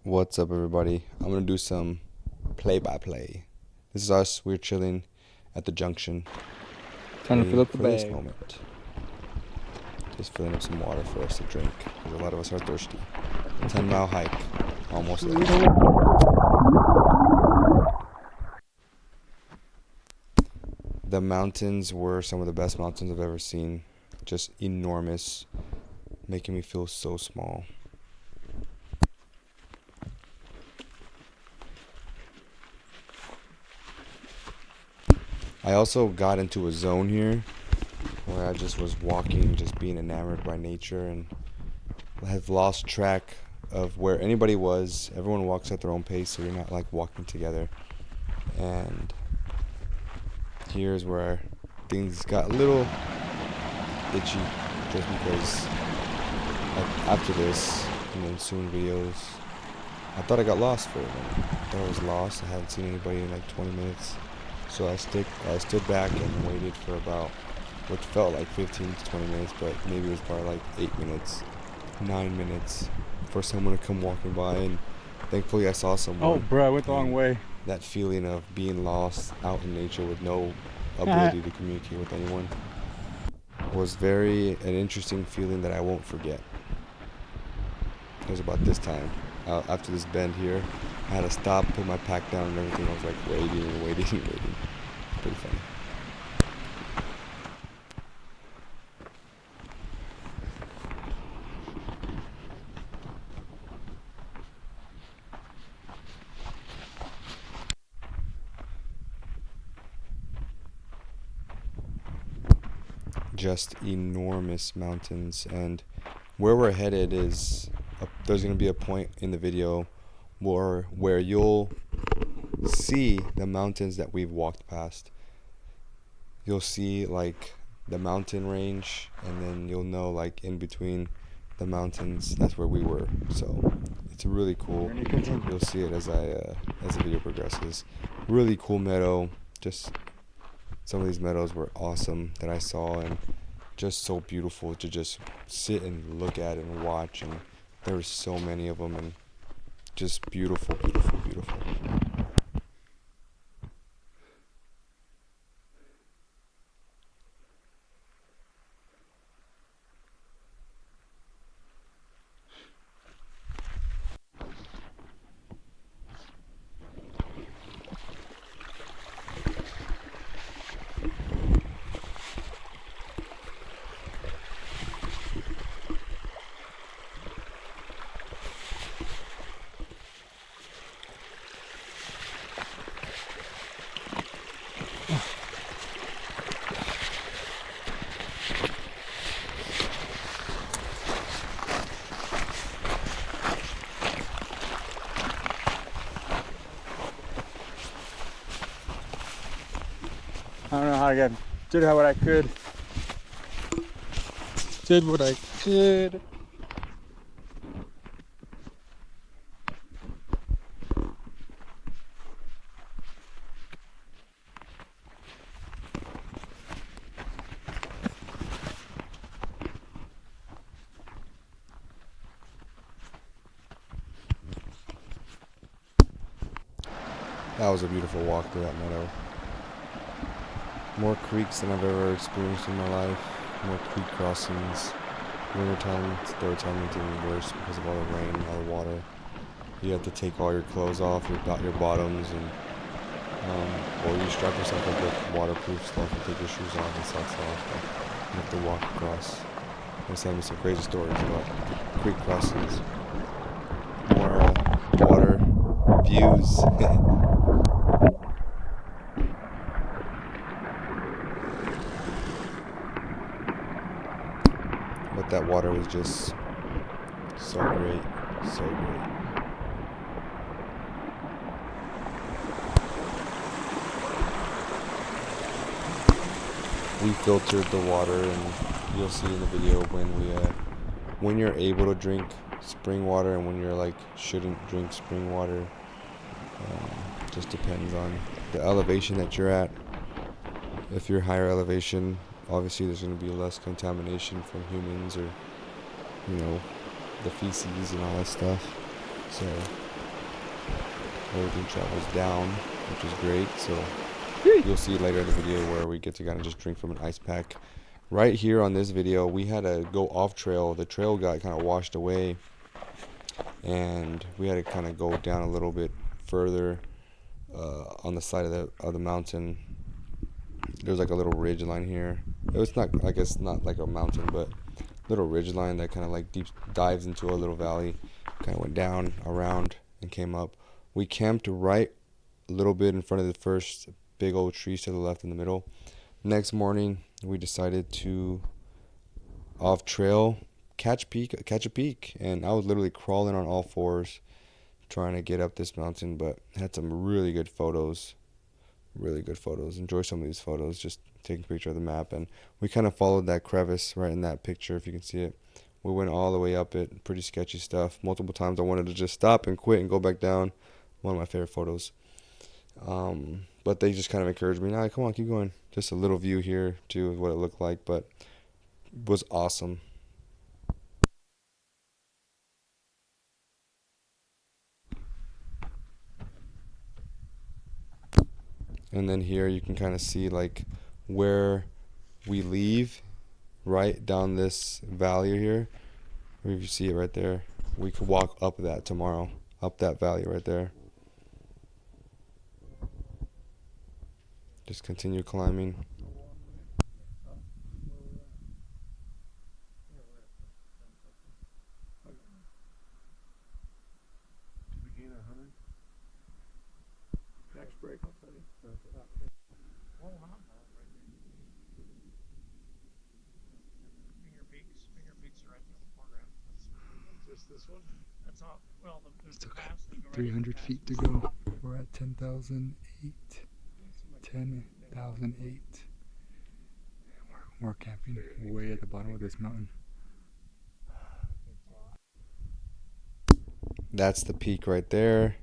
What's up, everybody? I'm gonna do some play-by-play. This is us. We're chilling at the junction, Trying to fill waiting up the for this bag. moment. Just filling up some water for us to drink, because a lot of us are thirsty. 10-mile hike, almost there. The mountains were some of the best mountains I've ever seen. Just enormous, making me feel so small. I also got into a zone here where I just was walking, just being enamored by nature, and have lost track of where anybody was. Everyone walks at their own pace, so you're not like walking together. And here's where things got a little itchy, just because like after this and then soon videos, I thought I got lost for a minute. I thought I was lost. I hadn't seen anybody in like 20 minutes. So I stood back and waited for about what felt like 15 to 20 minutes, but maybe it was probably like 8 minutes, 9 minutes for someone to come walking by, and thankfully I saw Oh, someone. bro, I went the wrong way. That feeling of being lost out in nature with no ability to communicate with anyone was an interesting feeling that I won't forget. It was about this time. After this bend here, I had to stop, put my pack down and everything. I was like waiting and waiting and waiting. Pretty funny. Just enormous mountains, and where we're headed is there's going to be a point in the video where you'll see the mountains that we've walked past. You'll see like the mountain range, and then you'll know like in between the mountains that's where we were. So it's really cool. You'll see it as the video progresses. Really cool meadow. Just some of these meadows were awesome that I saw, and just so beautiful to just sit and look at and watch. And there were so many of them, and just beautiful, beautiful, beautiful. I don't know how I got. Did what I could. Did what I could. That was a beautiful walk through that meadow. More creeks than I've ever experienced in my life. More creek crossings. Wintertime, storytime is even worse because of all the rain, all the water. You have to take all your clothes off, your bottoms, and or you strap yourself up with waterproof stuff and take your shoes off and socks off. But you have to walk across. I'm telling me some crazy stories about creek crossings. More water views. But that water was just so great, so great. We filtered the water, and you'll see in the video when you're able to drink spring water and when you're like shouldn't drink spring water. Just depends on the elevation that you're at. If you're higher elevation, obviously there's going to be less contamination from humans or the feces and all that stuff. So Everything travels down, which is great. So you'll see later in the video where we get to kind of just drink from an ice pack. Right here on this video, we had to go off trail. The trail got kind of washed away, and we had to kind of go down a little bit further on the side of the mountain. There's like a little ridge line here. It was not, I guess, not like a mountain, but little ridge line that kind of like deep dives into a little valley. Kind of went down, around, and came up. We camped right a little bit in front of the first big old trees to the left in the middle. Next morning, we decided to off trail catch a peak, and I was literally crawling on all fours trying to get up this mountain, but had some really good photos. Enjoy some of these photos, just taking a picture of the map. And we kind of followed that crevice right in that picture, if you can see it. We went all the way up it. Pretty sketchy stuff. Multiple times I wanted to just stop and quit and go back down. One of my favorite photos. But they just kind of encouraged me, nah, come on, keep going. Just a little view here too of what it looked like, but it was awesome. And then here you can kind of see like where we leave, right down this valley here. If you see it right there, we could walk up that tomorrow, up that valley right there. Just continue climbing. Next break, I'll tell you. Finger Peaks are right there in the foreground. Just this one? That's all. Well, there's the Still pass. that go right 300 into the feet to pass. go. We're at 10,008. 10,008. We're camping way at the bottom of this mountain. That's the peak right there.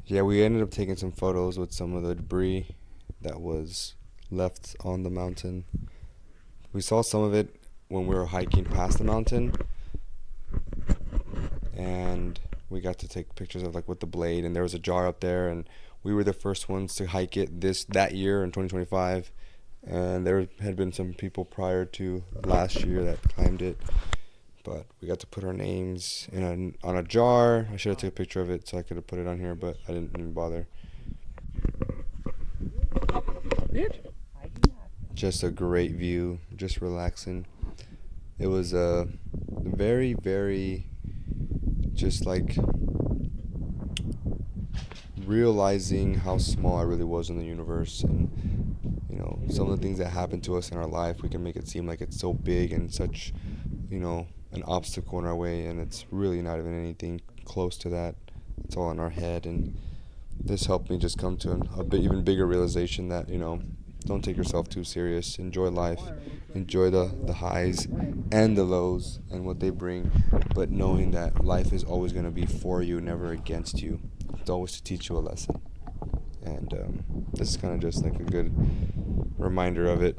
Yeah, we ended up taking some photos with some of the debris that was left on the mountain. We saw some of it when we were hiking past the mountain, and we got to take pictures of like with the blade, and there was a jar up there, and we were the first ones to hike it that year in 2025, and there had been some people prior to last year that climbed it, but we got to put our names on a jar. I should have took a picture of it so I could have put it on here, but I didn't even bother. Just a great view, just relaxing. It was a very, very, just like realizing how small I really was in the universe, and you know, some of the things that happen to us in our life, we can make it seem like it's so big and such, you know, an obstacle in our way, and it's really not even anything close to that. It's all in our head, and this helped me just come to even bigger realization that, you know, don't take yourself too serious. Enjoy life. Enjoy the highs and the lows and what they bring, but knowing that life is always going to be for you, never against you. It's always to teach you a lesson. And this is kind of just like a good reminder of it.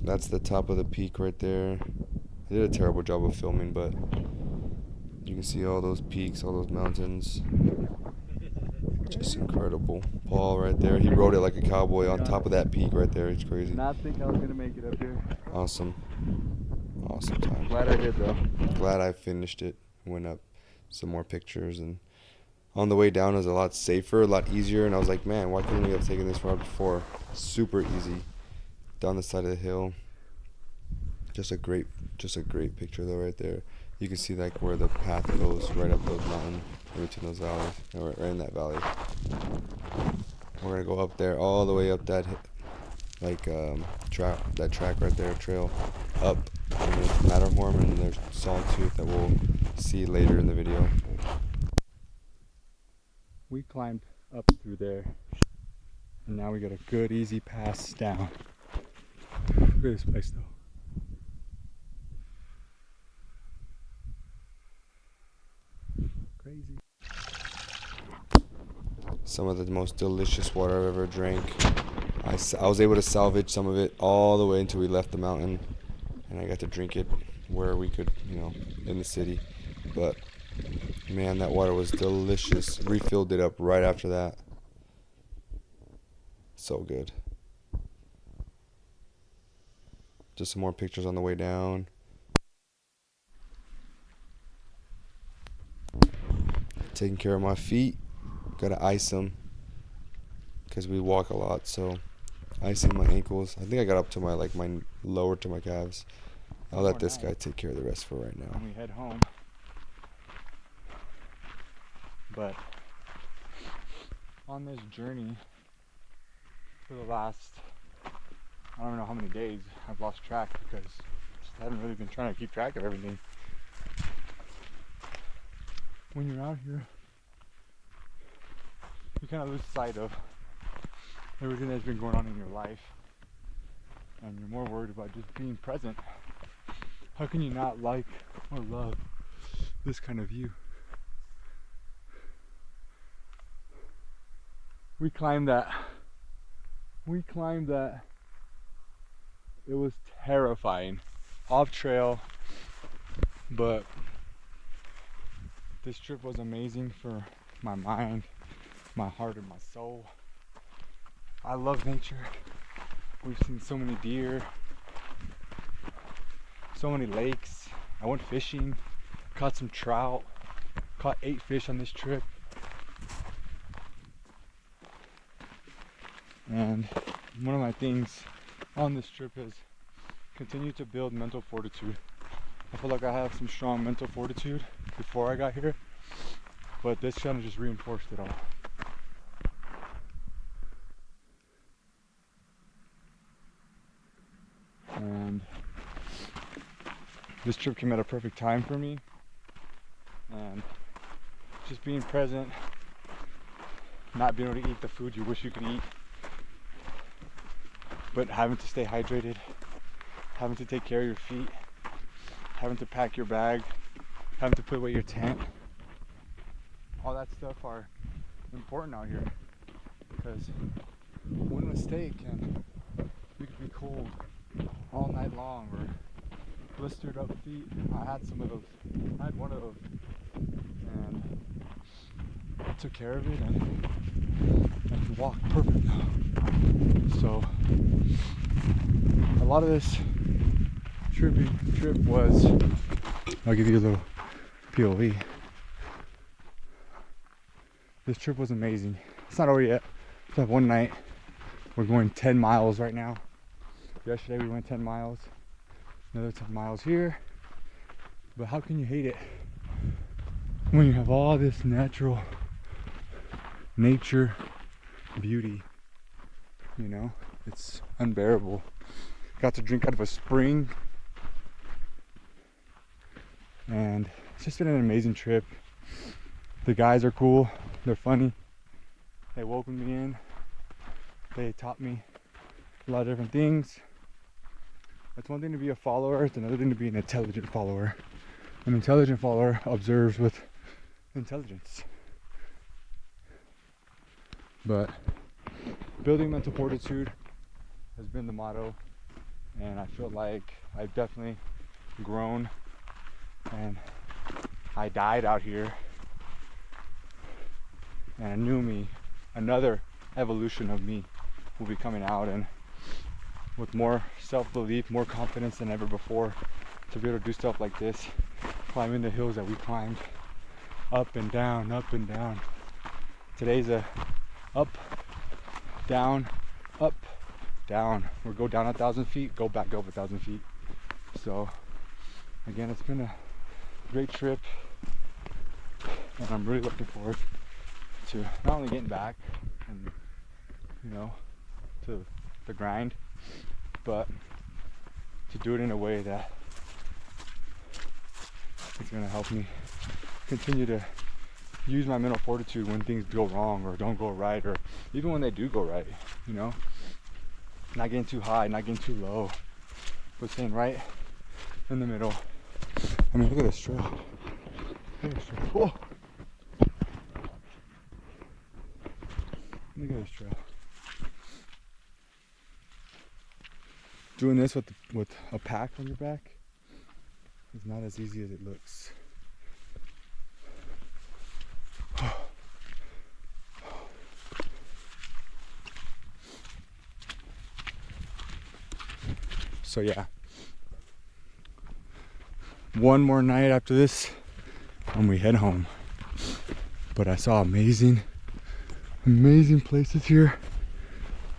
That's the top of the peak right there. I did a terrible job of filming, but you can see all those peaks, all those mountains. Just incredible. Paul right there, he rode it like a cowboy on top of that peak right there. It's crazy. Not think I was gonna make it up here. Awesome. Awesome time. Glad I did though. Glad I finished it. Went up some more pictures, and on the way down it was a lot safer, a lot easier, and I was like, man, why couldn't we have taken this route before? Super easy. Down the side of the hill. Just a great picture though right there. You can see like where the path goes right up those mountains, in between those valleys, right in that valley. We're gonna go up there, all the way up that track right there, trail up. And there's Matterhorn and there's Sawtooth that we'll see later in the video. We climbed up through there, and now we got a good easy pass down. Look at this place though. Crazy. Some of the most delicious water I've ever drank. I was able to salvage some of it all the way until we left the mountain, and I got to drink it where we could, in the city. But man, that water was delicious. Refilled it up right after that. So good. Just some more pictures on the way down. Taking care of my feet. Gotta ice them because we walk a lot. So icing my ankles. I think I got up to my lower to my calves. I'll let this guy take care of the rest for right now. And we head home. But on this journey for the last, I don't know how many days, I've lost track because I haven't really been trying to keep track of everything. When you're out here, you kind of lose sight of everything that's been going on in your life, and you're more worried about just being present. How can you not like or love this kind of view? We climbed that. It was terrifying. Off trail, but this trip was amazing for my mind, my heart, and my soul. I love nature. We've seen so many deer, so many lakes. I went fishing, caught some trout, caught 8 fish on this trip. And one of my things on this trip is continue to build mental fortitude. I feel like I have some strong mental fortitude before I got here, but this kind of just reinforced it all. And this trip came at a perfect time for me, and just being present, not being able to eat the food you wish you could eat, but having to stay hydrated, having to take care of your feet, having to pack your bag, having to put away your tent. All that stuff are important out here, because one mistake and you could be cold all night long, or blistered up feet. I had some of those. I had one of those, and I took care of it, and I can walk perfect now. So a lot of this trip was, I'll give you a little POV. This trip was amazing. It's not over yet. We have one night. We're going 10 miles right now. Yesterday we went 10 miles. Another 10 miles here. But how can you hate it when you have all this natural nature beauty? You know, it's unbearable. Got to drink out of a spring, and it's just been an amazing trip. The guys are cool, they're funny, they welcomed me in, they taught me a lot of different things. It's one thing to be a follower, it's another thing to be an intelligent follower. An intelligent follower observes with intelligence. But building mental fortitude has been the motto, and I feel like I've definitely grown, and I died out here, and a new me, another evolution of me will be coming out, and with more self-belief, more confidence than ever before, to be able to do stuff like this, climbing the hills that we climbed, up and down, up and down. Today's a up, down, up, down. We'll go down 1,000 feet, go back up 1,000 feet. So again, it's been a great trip, and I'm really looking forward to not only getting back and, to the grind, but to do it in a way that it's going to help me continue to use my mental fortitude when things go wrong or don't go right, or even when they do go right, not getting too high, not getting too low, but staying right in the middle. I mean, look at this trail. Look at this trail. Whoa. Look at this trail. doing this with a pack on your back is not as easy as it looks. So yeah, one more night after this and we head home. But I saw amazing places here,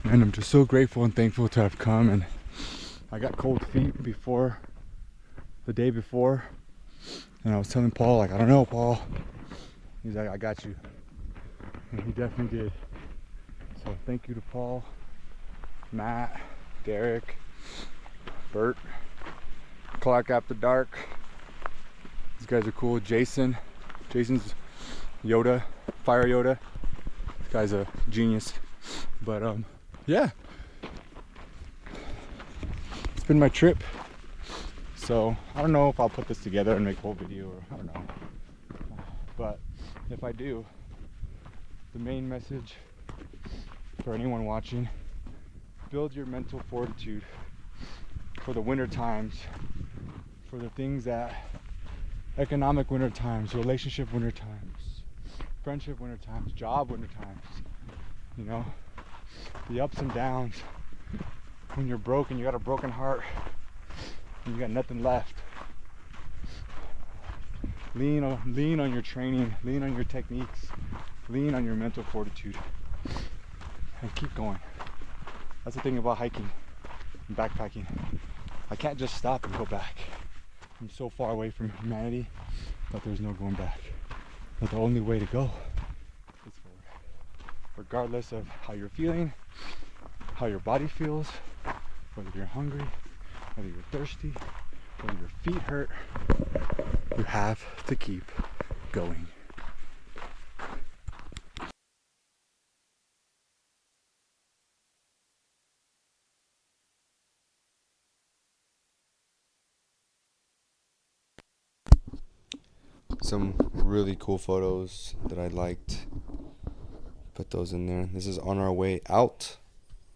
and I'm just so grateful and thankful to have come. And I got cold feet before the day before, and I was telling Paul, like, I don't know, Paul. He's like, I got you, and he definitely did. So thank you to Paul, Matt, Derek, Bert, Clark After Dark. These guys are cool. Jason's Yoda, Fire Yoda. This guy's a genius. But yeah, it's been my trip. So I don't know if I'll put this together and make a whole video, or I don't know. But if I do, the main message for anyone watching: build your mental fortitude for the winter times, for the things that economic winter times, relationship winter times, friendship winter times, job winter times, you know, the ups and downs, when you're broken, you got a broken heart and you got nothing left. Lean on your training, lean on your techniques, lean on your mental fortitude, and keep going. That's the thing about hiking and backpacking. I can't just stop and go back. I'm so far away from humanity that there's no going back. But the only way to go is forward. Regardless of how you're feeling, how your body feels, whether you're hungry, whether you're thirsty, whether your feet hurt, you have to keep going. Some really cool photos that I liked. Put those in there. This is on our way out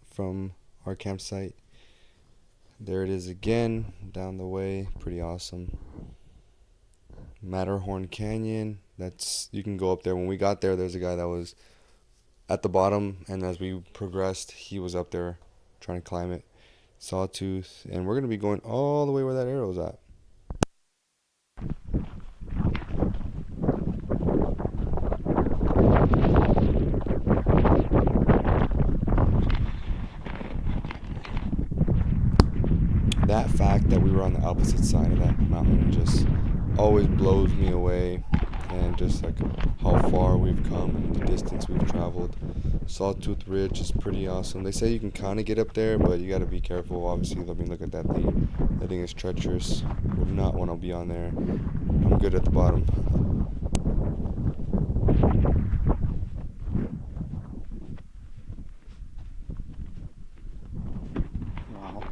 from our campsite. There it is again, down the way. Pretty awesome. Matterhorn Canyon. You can go up there. When we got there, there's a guy that was at the bottom, and as we progressed, he was up there trying to climb it. Sawtooth, and we're gonna be going all the way where that arrow's at. That fact that we were on the opposite side of that mountain just always blows me away, and just like how far we've come and the distance we've traveled. Sawtooth Ridge is pretty awesome. They say you can kind of get up there, but you got to be careful. Obviously, let me look at that thing. That thing is treacherous. Would not want to be on there. I'm good at the bottom. Wow.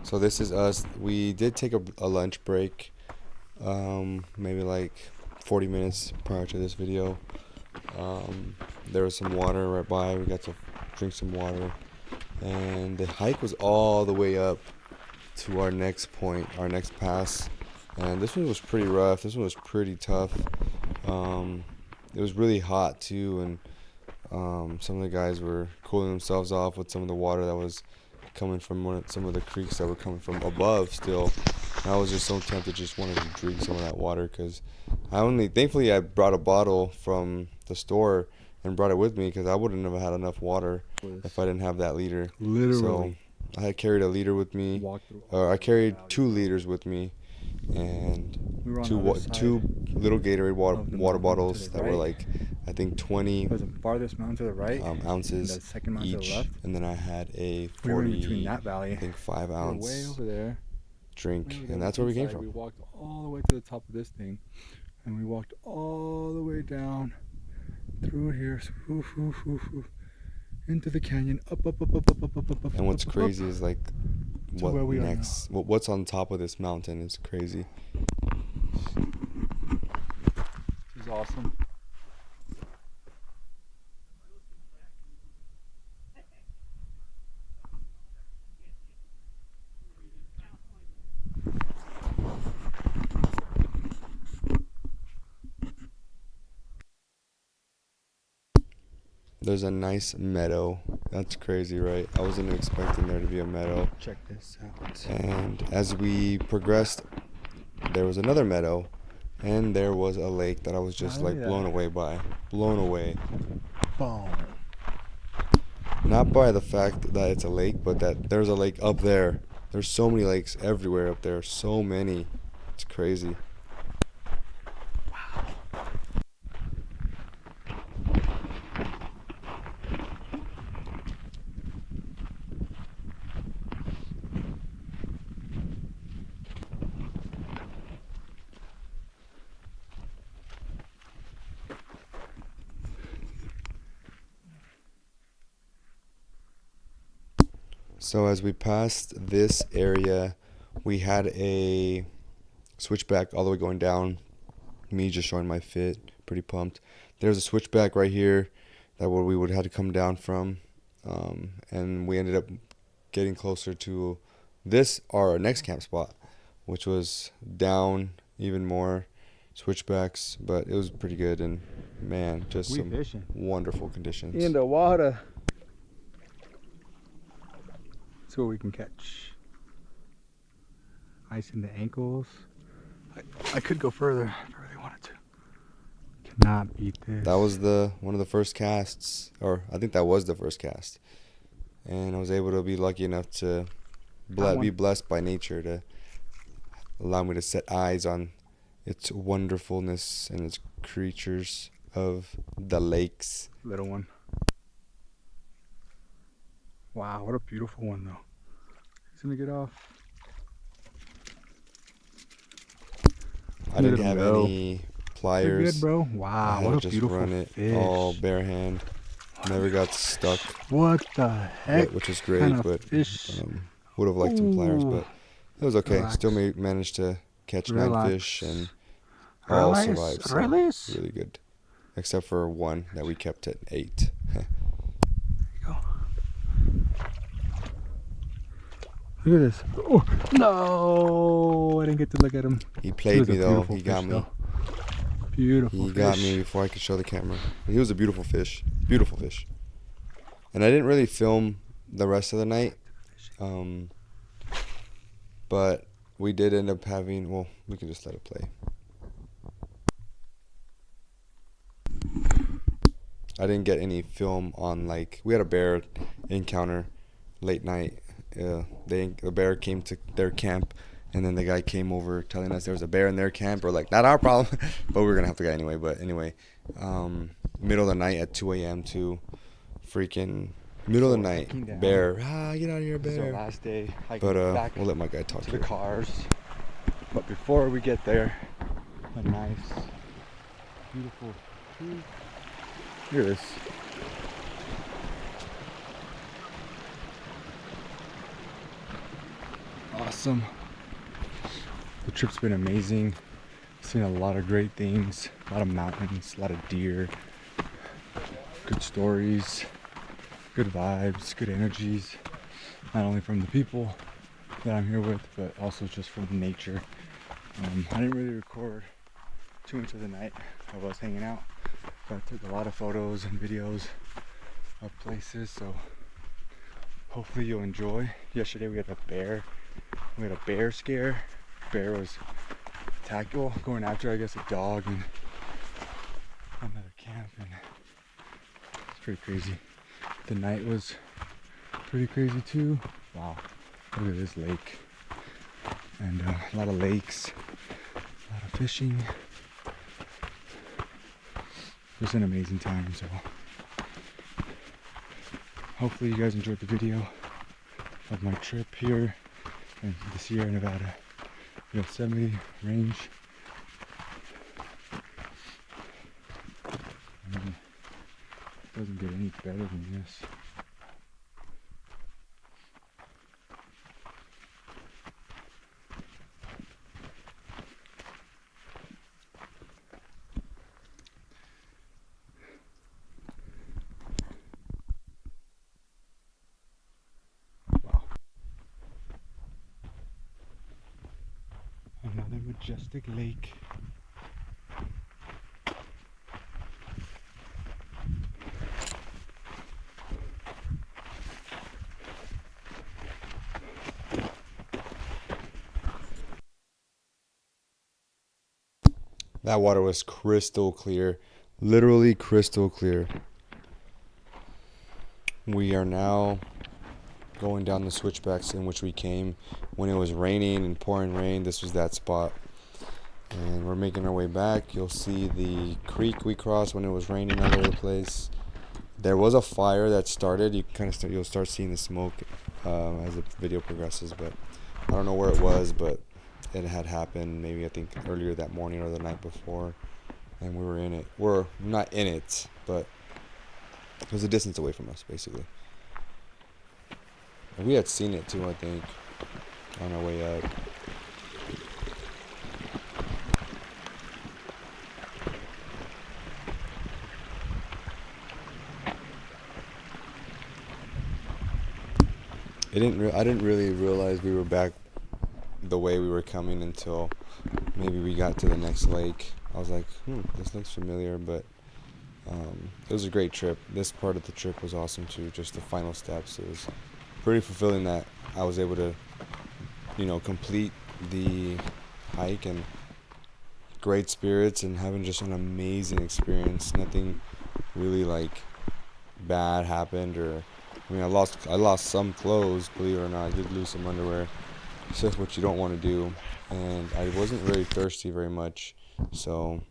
So this is us. We did take a lunch break, maybe like 40 minutes prior to this video. There was some water right by. We got to drink some water, and the hike was all the way up to our next point, our next pass. And this one was pretty rough. This one was pretty tough. It was really hot too, and some of the guys were cooling themselves off with some of the water that was coming from some of the creeks that were coming from above still. And I was just so tempted, just wanted to drink some of that water, because thankfully I brought a bottle from the store and brought it with me, because I wouldn't have had enough water if I didn't have that liter. Literally. So I had carried a liter with me, or I carried 2 liters with me, and We were on two the other side two little Gatorade of the water mountain to bottles the that were right. like, I think 20 It was the farthest mountain to the right, ounces and the second mountain to the each, left. and then I had a We were in between 40, that valley. I think 5 We were ounce way over there. drink, Way over there and on that's the where we came inside. We from. walked all the way to the top of this thing, and we walked all the way down through here, into the canyon, up. And what's up, crazy is like to where we are now. what's on top of this mountain is crazy. This is awesome. There's a nice meadow. That's crazy, right? I wasn't expecting there to be a meadow. Check this out. And as we progressed, there was another meadow, and there was a lake that I was just Oh, like yeah. blown away by. Blown away. Boom. Not by the fact that it's a lake, but that there's a lake up there. There's so many lakes everywhere up there. So many. It's crazy. So as we passed this area, we had a switchback all the way going down. Me just showing my fit, pretty pumped. There's a switchback right here that where we would have to come down from, and we ended up getting closer to this, our next camp spot, which was down even more switchbacks, but it was pretty good. And man, just We some fishing wonderful conditions. in the water. See what we can catch. Ice in the ankles. I could go further if I really wanted to. Cannot beat this. That was one of the first casts, or I think that was the first cast, and I was able to be lucky enough to be blessed by nature to allow me to set eyes on its wonderfulness and its creatures of the lakes. little one. Wow, what a beautiful one though. He's gonna get off. I didn't Little have bro. any You're pliers. good, bro. I Wow, had what to a just beautiful run it fish. all bare hand. Never got stuck, What the heck? which was great, kind of but fish? would have liked some pliers, Ooh. but it was okay. Relax. Still managed to catch 9 fish and all survived. So really good, except for one that we kept at 8. Go. Look at this. Oh, no! I didn't get to look at him. He played me though. He got me. Beautiful He fish. got me before I could show the camera. He was a beautiful fish. Beautiful fish. And I didn't really film the rest of the night. But we did end up having, well, we can just let it play. I didn't get any film on, like, we had a bear encounter late night. The bear came to their camp, and then the guy came over telling us there was a bear in their camp. We're like, not our problem, but we were gonna have to go anyway. But anyway, middle of the night at 2 a.m. to freaking middle of the night, bear. Get out of here, This is our bear. last day hiking But back we'll let my guy talk to the here. cars. But before we get there, a nice, beautiful tree. Look at this. Awesome. The trip's been amazing. Seen a lot of great things, a lot of mountains, a lot of deer, good stories, good vibes, good energies, not only from the people that I'm here with, but also just from nature. I didn't really record too much of the night of us hanging out, but I took a lot of photos and videos of places, so hopefully you'll enjoy. Yesterday we had a bear scare. Bear was going after, I guess, a dog in another camp, and it's pretty crazy. The night was pretty crazy too. Wow, look at this lake. and a lot of lakes, a lot of fishing. It was an amazing time, so hopefully you guys enjoyed the video of my trip here in the Sierra Nevada Yosemite range. I mean, it doesn't get any better than this. Wow. Another majestic lake. That water was crystal clear, literally crystal clear. We are now going down the switchbacks in which we came when it was raining and pouring rain. This was that spot, and we're making our way back. You'll see the creek we crossed when it was raining all over the place. There was a fire that started. You kind of you'll start seeing the smoke as the video progresses, but I don't know where it was, but it had happened maybe I think earlier that morning or the night before, and we were in it. We're not in it, but it was a distance away from us basically. And we had seen it too, I think, on our way up. I didn't really realize we were back the way we were coming until maybe we got to the next lake. I was like, this looks familiar, but it was a great trip. This part of the trip was awesome too, just the final steps. It was pretty fulfilling that I was able to, complete the hike, and great spirits and having just an amazing experience. Nothing really like bad happened, or I lost some clothes, believe it or not. I did lose some underwear. So that's what you don't want to do, and I wasn't very thirsty very much, so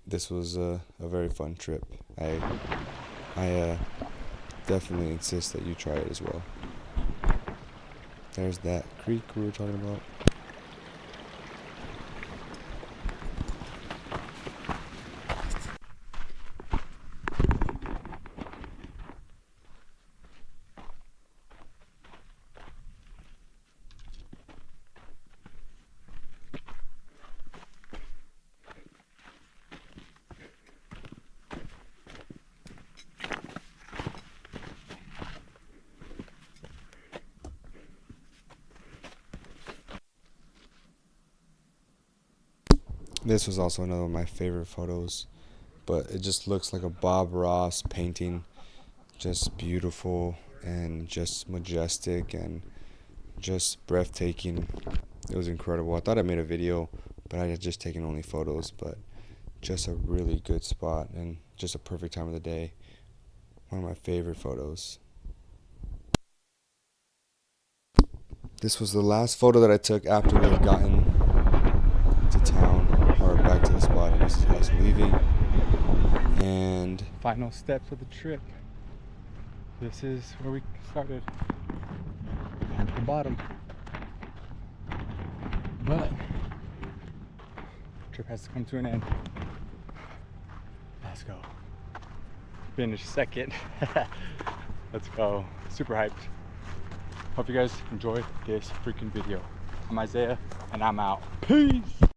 this was a very fun trip. I definitely insist that you try it as well. There's that creek we were talking about. This was also another of my favorite photos, but it just looks like a Bob Ross painting. Just beautiful and just majestic and just breathtaking. It was incredible. I thought I made a video, but I had just taken only photos, but just a really good spot and just a perfect time of the day. One of my favorite photos. This was the last photo that I took after we had gotten to town, or back to the spot. This is us leaving. And Final steps of the trip. This is where we started, at the bottom. But trip has to come to an end. Let's go. Finish second. Let's go. Super hyped. Hope you guys enjoyed this freaking video. I'm Isaiah, and I'm out. Peace.